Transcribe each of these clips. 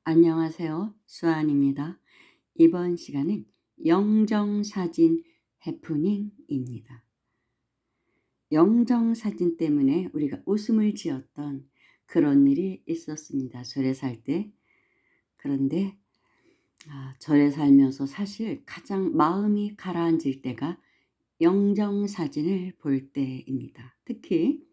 안녕하세요. 수아입니다. 이번 시간은 영정사진 해프닝입니다. 영정사진 때문에 우리가 웃음을 지었던 그런 일이 있었습니다. 절에 살 때. 그런데 절에 살면서 사실 가장 마음이 가라앉을 때가 영정사진을 볼 때입니다. 특히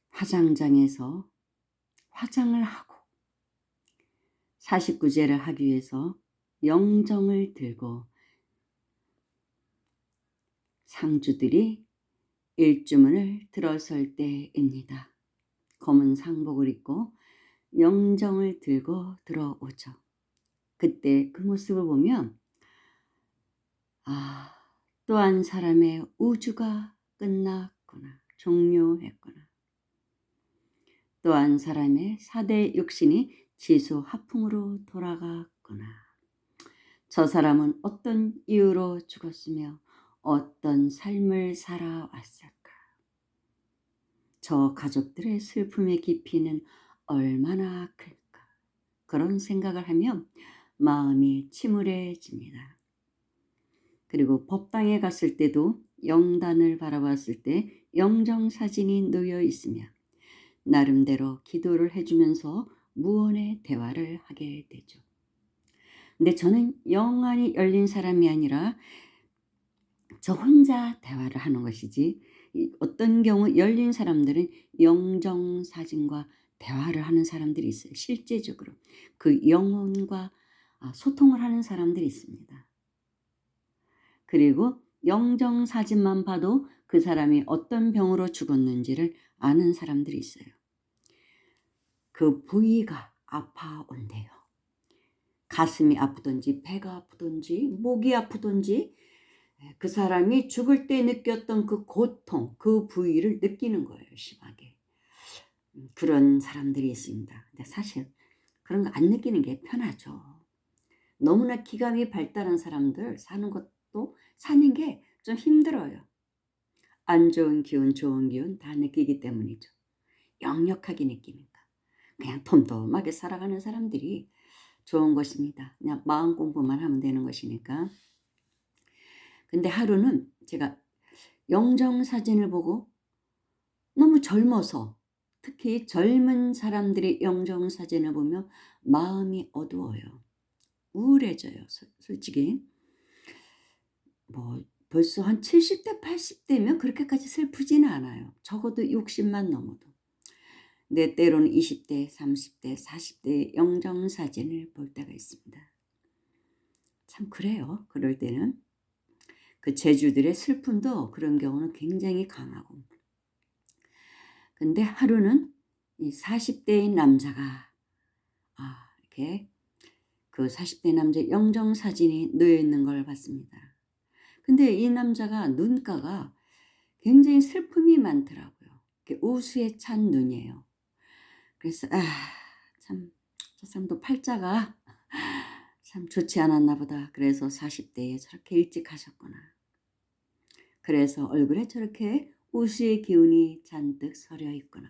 화장장에서 화장을 하고 49제를 하기 위해서 영정을 들고 상주들이 일주문을 들어설 때입니다. 검은 상복을 입고 영정을 들고 들어오죠. 그때 그 모습을 보면 또 한 사람의 우주가 끝났구나, 종료했구나. 또 한 사람의 4대 육신이 지수 화풍으로 돌아갔구나. 저 사람은 어떤 이유로 죽었으며 어떤 삶을 살아왔을까. 저 가족들의 슬픔의 깊이는 얼마나 클까. 그런 생각을 하면 마음이 침울해집니다. 그리고 법당에 갔을 때도 영단을 바라봤을 때 영정사진이 놓여 있으며 나름대로 기도를 해주면서 무언의 대화를 하게 되죠. 근데 저는 영안이 열린 사람이 아니라 저 혼자 대화를 하는 것이지, 어떤 경우 열린 사람들은 영정사진과 대화를 하는 사람들이 있어요. 실제적으로 그 영혼과 소통을 하는 사람들이 있습니다. 그리고 영정사진만 봐도 그 사람이 어떤 병으로 죽었는지를 아는 사람들이 있어요. 그 부위가 아파온대요. 가슴이 아프든지 배가 아프든지 목이 아프든지 그 사람이 죽을 때 느꼈던 그 고통, 그 부위를 느끼는 거예요. 심하게. 그런 사람들이 있습니다. 근데 사실 그런 거 안 느끼는 게 편하죠. 너무나 기감이 발달한 사람들 사는 것도 사는 게 좀 힘들어요. 안 좋은 기운, 좋은 기운 다 느끼기 때문이죠. 역력하게 느끼니까. 그냥 덤덤하게 살아가는 사람들이 좋은 것입니다. 그냥 마음 공부만 하면 되는 것이니까. 근데 하루는 제가 영정사진을 보고 너무 젊어서, 특히 젊은 사람들의 영정사진을 보면 마음이 어두워요. 우울해져요. 솔직히. 뭐 벌써 한 70대 80대면 그렇게까지 슬프지는 않아요. 적어도 60만 넘어도. 내 때로는 20대 30대 40대 영정사진을 볼 때가 있습니다. 참 그래요. 그럴 때는 그 제주들의 슬픔도 그런 경우는 굉장히 강하고. 근데 하루는 이 40대인 남자가 이렇게 그 40대 남자 영정사진이 놓여 있는 걸 봤습니다. 근데 이 남자가 눈가가 굉장히 슬픔이 많더라고요. 우수에 찬 눈이에요. 그래서 참 저 사람도 팔자가 참 좋지 않았나 보다. 그래서 40대에 저렇게 일찍 하셨구나. 그래서 얼굴에 저렇게 우수의 기운이 잔뜩 서려 있구나.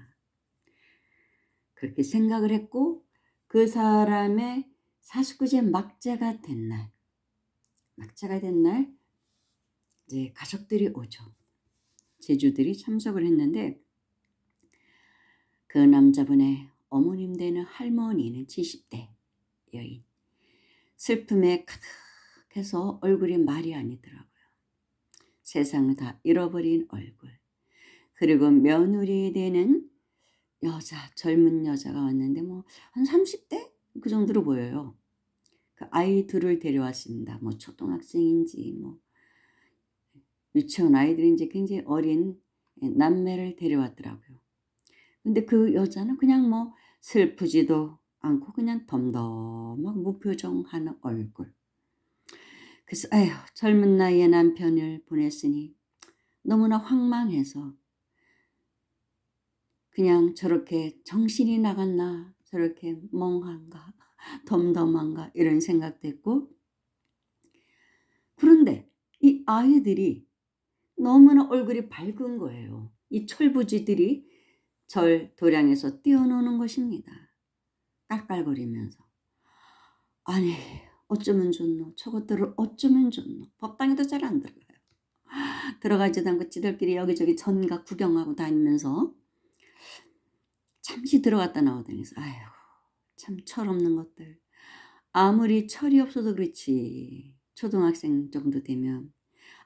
그렇게 생각을 했고, 그 사람의 49제 막제가 된 날 이제 가족들이 오죠. 제주들이 참석을 했는데 그 남자분의 어머님 되는 할머니는 70대 여인. 슬픔에 가득해서 얼굴이 말이 아니더라고요. 세상을 다 잃어버린 얼굴. 그리고 며느리 되는 젊은 여자가 왔는데 뭐 한 30대? 그 정도로 보여요. 그 아이 둘을 데려왔습니다. 뭐 초등학생인지 뭐 유치원 아이들인지 굉장히 어린 남매를 데려왔더라고요. 근데 그 여자는 그냥 뭐 슬프지도 않고 그냥 덤덤하고 무표정하는 얼굴. 그래서 젊은 나이에 남편을 보냈으니 너무나 황망해서 그냥 저렇게 정신이 나갔나, 저렇게 멍한가, 덤덤한가 이런 생각도 했고, 그런데 이 아이들이 너무나 얼굴이 밝은 거예요. 이 철부지들이 절 도량에서 뛰어노는 것입니다. 깔깔거리면서 아니 어쩌면 좋노 저것들을 어쩌면 좋노 법당에도 잘 안 들어가요. 들어가지도 않고 지들끼리 여기저기 전가 구경하고 다니면서 잠시 들어갔다 나오더니 아이고 참 철없는 것들. 아무리 철이 없어도 그렇지 초등학생 정도 되면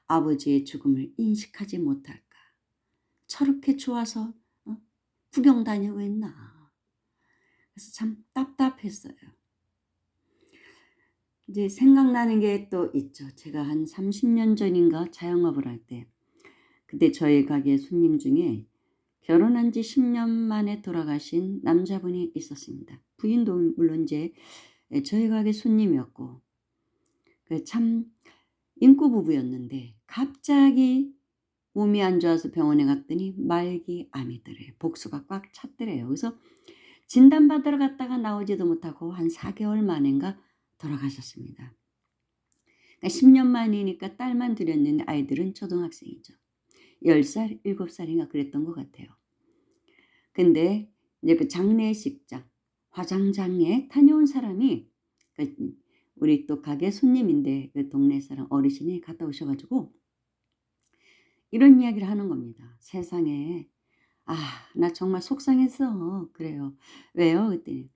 아버지의 죽음을 인식하지 못할까. 저렇게 좋아서 구경 다니고 있나. 그래서 참 답답했어요. 이제 생각나는 게 또 있죠. 제가 한 30년 전인가 자영업을 할 때 그때 저희 가게 손님 중에 결혼한 지 10년 만에 돌아가신 남자분이 있었습니다. 부인도 물론 이제 저희 가게 손님이었고 참 인구 부부였는데 갑자기 몸이 안 좋아서 병원에 갔더니 말기암이더래요. 복수가 꽉 찼더래요. 그래서 진단받으러 갔다가 나오지도 못하고 한 4개월 만인가 돌아가셨습니다. 그러니까 10년 만이니까 딸만 들였는데 아이들은 초등학생이죠. 10살, 7살인가 그랬던 것 같아요. 근데 이제 그 장례식장, 화장장에 다녀온 사람이 우리 또 가게 손님인데 그 동네 사람 어르신이 갔다 오셔가지고 이런 이야기를 하는 겁니다. 세상에 나 정말 속상했어. 그래요. 왜요? 그랬더니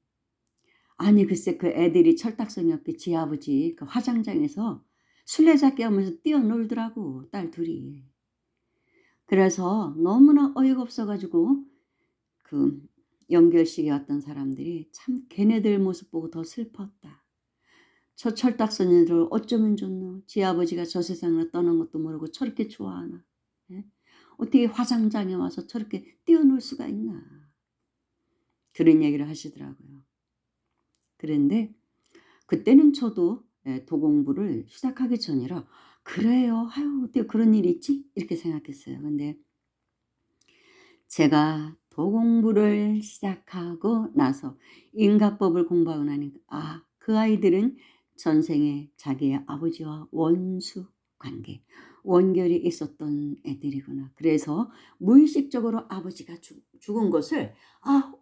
아니 글쎄 그 애들이 철딱서니 없게 지 아버지 그 화장장에서 술래잡기 하면서 뛰어놀더라고 딸 둘이. 그래서 너무나 어이가 없어가지고 그 연결식에 왔던 사람들이 참 걔네들 모습 보고 더 슬펐다. 저 철딱서니들 어쩌면 좋노. 지 아버지가 저 세상으로 떠난 것도 모르고 저렇게 좋아하나. 예? 어떻게 화장장에 와서 저렇게 뛰어놀 수가 있나. 그런 얘기를 하시더라고요. 그런데 그때는 저도 도공부를 시작하기 전이라 그래요. 아유 어떻게 그런 일이 있지? 이렇게 생각했어요. 근데 제가 도공부를 시작하고 나서 인가법을 공부하고 나니까 그 아이들은 전생에 자기의 아버지와 원수 관계, 원결이 있었던 애들이구나. 그래서 무의식적으로 아버지가 죽은 것을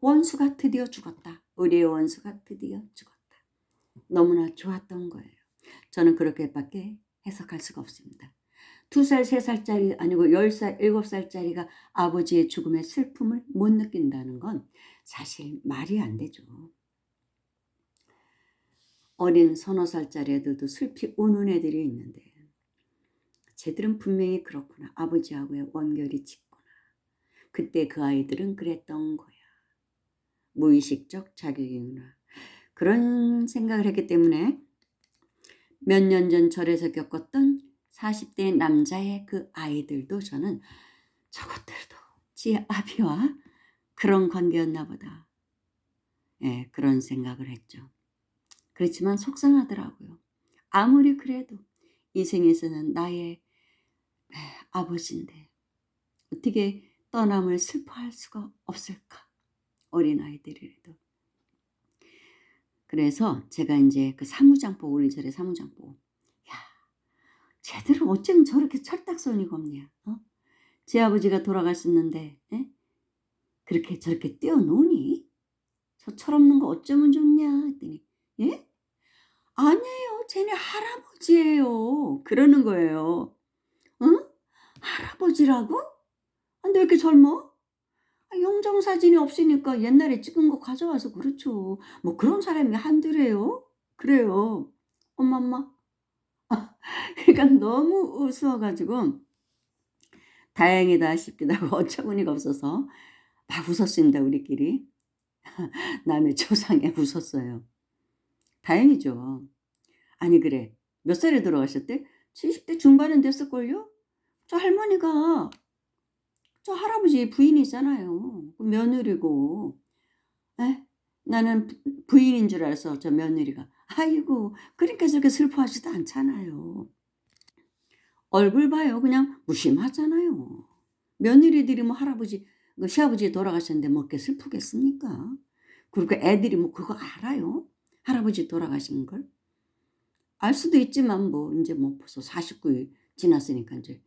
원수가 드디어 죽었다. 우리의 원수가 드디어 죽었다. 너무나 좋았던 거예요. 저는 그렇게밖에 해석할 수가 없습니다. 2살, 3살짜리 아니고 10살, 7살짜리가 아버지의 죽음의 슬픔을 못 느낀다는 건 사실 말이 안 되죠. 어린 서너 살짜리 애들도 슬피 우는 애들이 있는데 쟤들은 분명히 그렇구나. 아버지하고의 원결이 짙구나. 그때 그 아이들은 그랬던 거야. 무의식적 자격이구나. 그런 생각을 했기 때문에 몇 년 전 절에서 겪었던 40대 남자의 그 아이들도 저는 저것들도 지 아비와 그런 관계였나 보다. 그런 생각을 했죠. 그렇지만 속상하더라고요. 아무리 그래도 이 생에서는 나의 아버지인데 어떻게 떠남을 슬퍼할 수가 없을까? 어린아이들이라도. 그래서 제가 이제 그 사무장법 우리 절의 사무장법 쟤들은 어쩜 저렇게 철딱서니 겁냐. 제 아버지가 돌아가셨는데 그렇게 저렇게 뛰어노니? 저 철없는 거 어쩌면 좋냐 했더니 예? 아니에요. 쟤네 할아버지예요. 그러는 거예요. 응? 할아버지라고? 근데 왜 이렇게 젊어? 영정사진이 없으니까 옛날에 찍은 거 가져와서 그렇죠. 뭐 그런 사람이 한둘이에요? 그래요. 엄마. 그러니까 너무 우스워가지고 다행이다 싶기도 하고 어처구니가 없어서 막 웃었습니다. 우리끼리. 남의 초상에 웃었어요. 다행이죠. 아니 그래 몇 살에 돌아가셨대? 70대 중반은 됐을걸요? 저 할머니가 저 할아버지 부인이 있잖아요. 며느리고 나는 부인인 줄 알아서 저 며느리가 아이고 그러니까 저렇게 슬퍼하지도 않잖아요. 얼굴 봐요. 그냥 무심하잖아요. 며느리들이 뭐 할아버지 시아버지 돌아가셨는데 뭐 그렇게 슬프겠습니까? 그리고 애들이 뭐 그거 알아요? 할아버지 돌아가신 걸? 알 수도 있지만 뭐 이제 뭐 벌써 49일 지났으니까 이제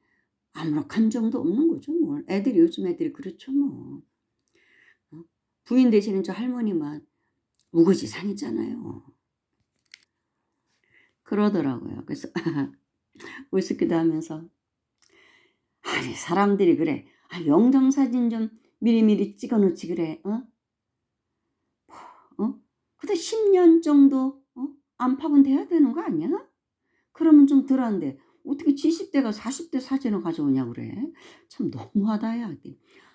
아무런 감정도 없는 거죠. 뭐 애들이 요즘 애들이 그렇죠 뭐. 부인 되시는 저 할머니만 우거지상이잖아요. 그러더라고요. 그래서 우습기도 하면서 아니 사람들이 그래. 영정사진 좀 미리미리 찍어 놓지 그래. 어? 어? 근데 10년 정도 안팎은 돼야 되는 거 아니야? 그러면 좀 덜한데 어떻게 70대가 40대 사진을 가져오냐 그래. 참 너무하다 야.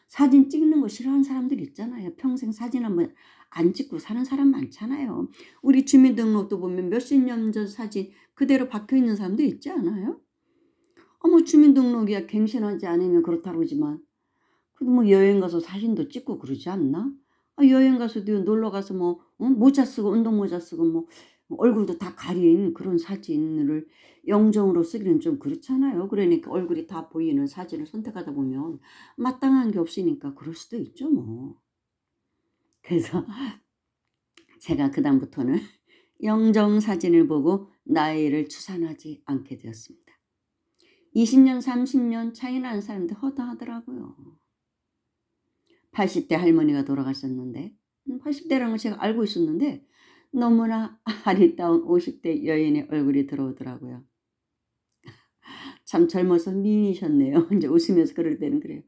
사진 찍는 거 싫어하는 사람들 있잖아요. 평생 사진 한번 안 찍고 사는 사람 많잖아요. 우리 주민등록도 보면 몇십 년 전 사진 그대로 박혀 있는 사람들 있지 않아요? 뭐 주민등록이야 갱신하지 않으면 그렇다고 그러지만 그래도 뭐 여행 가서 사진도 찍고 그러지 않나? 여행 가서도 놀러 가서 뭐 모자 쓰고 운동 모자 쓰고 뭐 얼굴도 다 가린 그런 사진을 영정으로 쓰기는 좀 그렇잖아요. 그러니까 얼굴이 다 보이는 사진을 선택하다 보면 마땅한 게 없으니까 그럴 수도 있죠 뭐. 그래서 제가 그다음부터는 영정 사진을 보고 나이를 추산하지 않게 되었습니다. 20년 30년 차이 나는 사람들 허다하더라고요. 80대 할머니가 돌아가셨는데 80대라는 걸 제가 알고 있었는데 너무나 아리따운 50대 여인의 얼굴이 들어오더라고요. 참 젊어서 미인이셨네요. 이제 웃으면서 그럴 때는 그래요.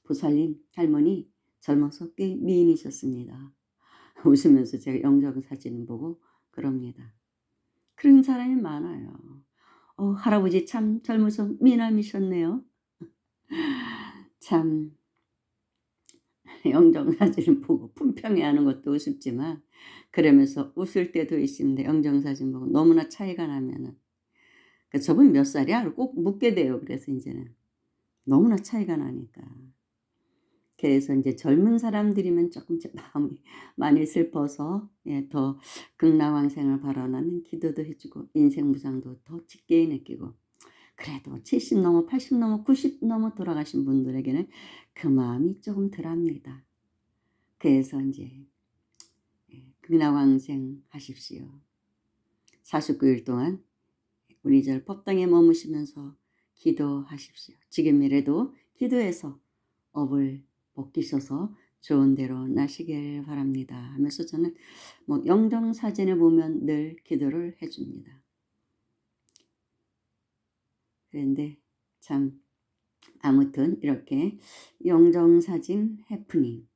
보살님 할머니 젊어서 꽤 미인이셨습니다. 웃으면서 제가 영정 사진을 보고 그럽니다. 그런 사람이 많아요. 할아버지 참 젊어서 미남이셨네요. 참 영정 사진을 보고 품평해하는 것도 우습지만 그러면서 웃을 때도 있습니다. 영정 사진 보고 너무나 차이가 나면은 저분 몇 살이야? 꼭 묻게 돼요. 그래서 이제는 너무나 차이가 나니까. 그래서 이제 젊은 사람들이면 조금 마음이 많이 슬퍼서 더 극락왕생을 바라는 기도도 해주고 인생 무상도 더 짙게 느끼고 그래도 70 넘어 80 넘어 90 넘어 돌아가신 분들에게는 그 마음이 조금 덜합니다. 그래서 이제 극락왕생 하십시오. 49일 동안 우리 절 법당에 머무시면서 기도하십시오. 지금이라도 기도해서 업을 벗기셔서 좋은 대로 나시길 바랍니다 하면서 저는 영정사진을 보면 늘 기도를 해줍니다. 그런데 참 아무튼 이렇게 영정사진 해프닝,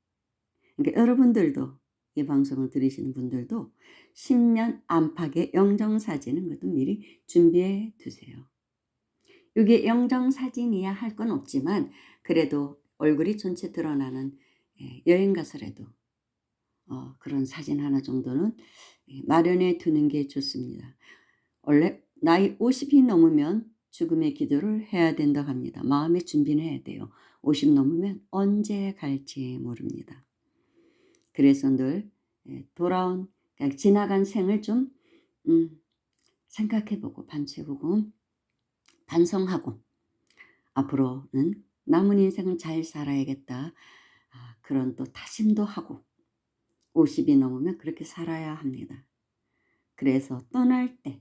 그러니까 여러분들도 이 방송을 들으시는 분들도 10년 안팎의 영정사진은 것도 미리 준비해 두세요. 이게 영정사진이야 할 건 없지만 그래도 얼굴이 전체 드러나는 여행 가서라도 그런 사진 하나 정도는 마련해 두는 게 좋습니다. 원래 나이 50이 넘으면 죽음의 기도를 해야 된다고 합니다. 마음의 준비는 해야 돼요. 50 넘으면 언제 갈지 모릅니다. 그래서 늘 돌아온 그러니까 지나간 생을 좀 생각해보고 반추해보고 반성하고 앞으로는 남은 인생을 잘 살아야겠다. 그런 또 다짐도 하고 50이 넘으면 그렇게 살아야 합니다. 그래서 떠날 때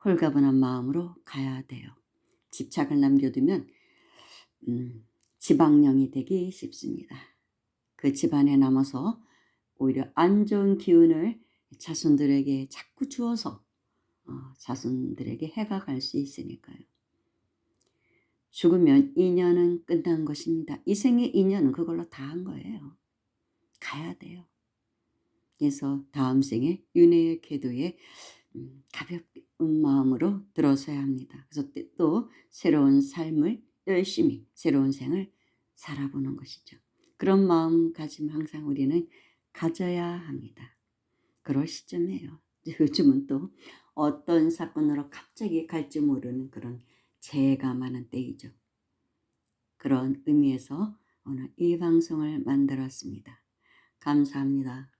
홀가분한 마음으로 가야 돼요. 집착을 남겨두면 지방령이 되기 쉽습니다. 그 집안에 남아서 오히려 안 좋은 기운을 자손들에게 자꾸 주어서 자손들에게 해가 갈 수 있으니까요. 죽으면 인연은 끝난 것입니다. 이 생의 인연은 그걸로 다 한 거예요. 가야 돼요. 그래서 다음 생에 윤회의 궤도에 가볍은 마음으로 들어서야 합니다. 그래서 또 새로운 삶을 열심히 새로운 생을 살아보는 것이죠. 그런 마음가짐 항상 우리는 가져야 합니다. 그럴 시점이에요. 요즘은 또 어떤 사건으로 갑자기 갈지 모르는 그런 재해가 많은 때이죠. 그런 의미에서 오늘 이 방송을 만들었습니다. 감사합니다.